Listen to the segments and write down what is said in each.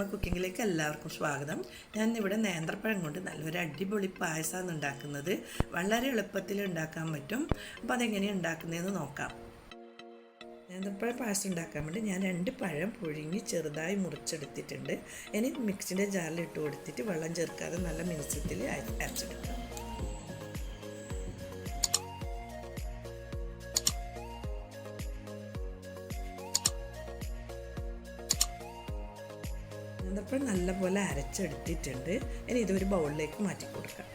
നമ്മുടെ കുക്കിങ്ങിലേക്ക് എല്ലാവർക്കും സ്വാഗതം. ഞാൻ ഇവിടെ നേന്ത്രപ്പഴം കൊണ്ട് നല്ലൊരു അടിപൊളി പായസമാണ് ഉണ്ടാക്കുന്നത്. വളരെ എളുപ്പത്തിൽ ഉണ്ടാക്കാൻ പറ്റും. അപ്പോൾ അതെങ്ങനെയാണ് ഉണ്ടാക്കുന്നതെന്ന് നോക്കാം. നേന്ത്രപ്പഴ പായസം ഉണ്ടാക്കാൻ വേണ്ടി ഞാൻ 2 പഴം പുഴുങ്ങി ചെറുതായി മുറിച്ചെടുത്തിട്ടുണ്ട്. ഇനി മിക്സിൻ്റെ ജാറിൽ ഇട്ട് കൊടുത്തിട്ട് വെള്ളം ചേർക്കാതെ നല്ല മിനുസത്തിൽ അരച്ചെടുക്കാം. നേന്ത്രപ്പഴം നല്ലപോലെ അരച്ചെടുത്തിട്ടുണ്ട്. ഇനി ഇതൊരു ബൗളിലേക്ക് മാറ്റി കൊടുക്കാം.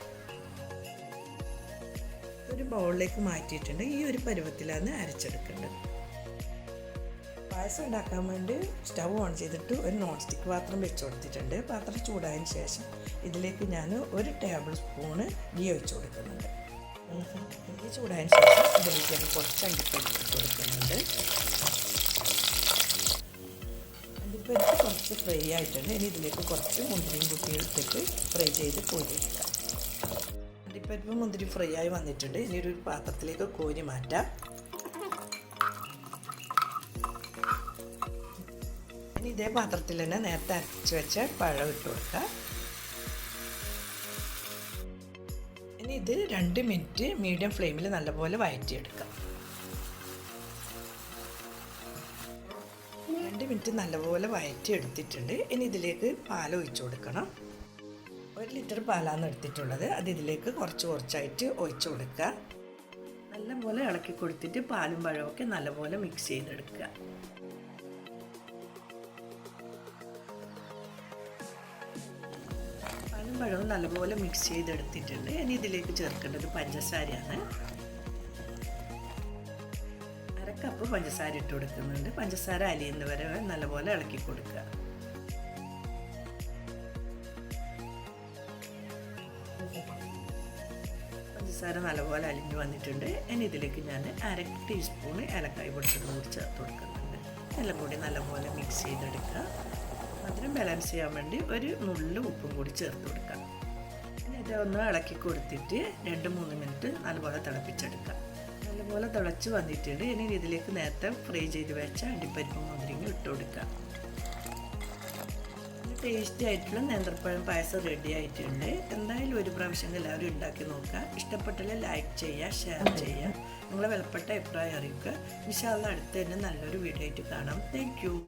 ഒരു ബൗളിലേക്ക് മാറ്റിയിട്ടുണ്ട്. ഈ ഒരു പരുവത്തിലാണ് അരച്ചെടുക്കേണ്ടത്. പായസം ഉണ്ടാക്കാൻ വേണ്ടി സ്റ്റൗ ഓൺ ചെയ്തിട്ട് ഒരു നോൺ സ്റ്റിക്ക് പാത്രം വെച്ച് കൊടുത്തിട്ടുണ്ട്. പാത്രം ചൂടായതിന് ശേഷം ഇതിലേക്ക് ഞാൻ 1 ടേബിൾ സ്പൂണ് ഗീ ഒഴിച്ച് കൊടുക്കുന്നുണ്ട്. ഗീ ചൂടായതിന് ശേഷം ഇതിലേക്ക് കുറച്ച് അണ്ടിപ്പരിപ്പ് ഇട്ട് കൊടുക്കുന്നുണ്ട്. അണ്ടിപ്പരിപ്പ് കുറച്ച് ഫ്രൈ ആയിട്ടുണ്ട്. ഇനി ഇതിലേക്ക് കുറച്ച് മുന്തിരിയും കൂട്ടി ഇട്ടിട്ട് ഫ്രൈ ചെയ്ത് കോരിയെടുക്കാം. അണ്ടിപ്പരിപ്പ് മുന്തിരി ഫ്രൈ ആയി വന്നിട്ടുണ്ട്. ഇനി ഒരു പാത്രത്തിലേക്ക് കോരി മാറ്റാം. ഇനി ഇതേ പാത്രത്തിൽ തന്നെ നേരത്തെ അരച്ച് വെച്ച പഴം ഇട്ട് കൊടുക്കാം. ഇനി ഇത് 2 മിനിറ്റ് മീഡിയം ഫ്ലെയിമിൽ നല്ലപോലെ വഴറ്റിയെടുക്കാം. 2 മിനിറ്റ് നല്ലപോലെ വഴറ്റിയെടുത്തിട്ടുണ്ട്. ഇനി ഇതിലേക്ക് പാൽ ഒഴിച്ചു കൊടുക്കണം. 1 ലിറ്റർ പാലാണ് എടുത്തിട്ടുള്ളത്. അത് ഇതിലേക്ക് കുറച്ചായിട്ട് ഒഴിച്ചു കൊടുക്കുക. നല്ലപോലെ ഇളക്കി കൊടുത്തിട്ട് പാലും പഴമൊക്കെ നല്ലപോലെ മിക്സ് ചെയ്തെടുക്കുക. പാലും പഴവും നല്ലപോലെ മിക്സ് ചെയ്തെടുത്തിട്ടുണ്ട്. ഇനി ഇതിലേക്ക് ചേർക്കേണ്ടത് പഞ്ചസാരയാണ്. 1/2 കപ്പ് പഞ്ചസാര ഇട്ട് കൊടുക്കുന്നുണ്ട്. പഞ്ചസാര അലിയുന്നവരെ നല്ലപോലെ ഇളക്കി കൊടുക്കുക. പഞ്ചസാര നല്ലപോലെ അലിഞ്ഞു വന്നിട്ടുണ്ട്. ഇനി ഇതിലേക്ക് ഞാൻ 1/2 ടീസ്പൂൺ ഏലക്കായ പൊടിച്ചത് കൂടി ചേർത്ത് കൊടുക്കുന്നുണ്ട്. എല്ലാം കൂടി നല്ലപോലെ മിക്സ് ചെയ്തെടുക്കുക. മധുരം ബാലൻസ് ചെയ്യാൻ വേണ്ടി ഒരു നുള്ളു ഉപ്പും കൂടി ചേർത്ത് കൊടുക്കാം. ഇനി ഇതൊന്ന് ഇളക്കി കൊടുത്തിട്ട് 2-3 മിനിറ്റ് നല്ലപോലെ തിളപ്പിച്ചെടുക്കാം. നല്ലപോലെ തിളച്ച് വന്നിട്ടുണ്ട്. ഇനി ഇതിലേക്ക് നേരത്തെ ഫ്രൈ ചെയ്ത് വെച്ച അണ്ടിപ്പരിപ്പും മുന്തിരിങ്ങയും ഇട്ട് കൊടുക്കാം. ടേസ്റ്റി ആയിട്ടുള്ള നേന്ത്രപ്പഴം പായസം റെഡി ആയിട്ടുണ്ട്. എന്തായാലും ഒരു പ്രാവശ്യം എല്ലാവരും ഉണ്ടാക്കി നോക്കുക. ഇഷ്ടപ്പെട്ടാൽ ലൈക്ക് ചെയ്യുക, ഷെയർ ചെയ്യുക. നിങ്ങളെ വിലപ്പെട്ട അഭിപ്രായം അറിയിക്കുക. ഇൻഷാ അല്ലാഹ് അടുത്ത് തന്നെ നല്ലൊരു വീഡിയോ ആയിട്ട് കാണാം. Thank you.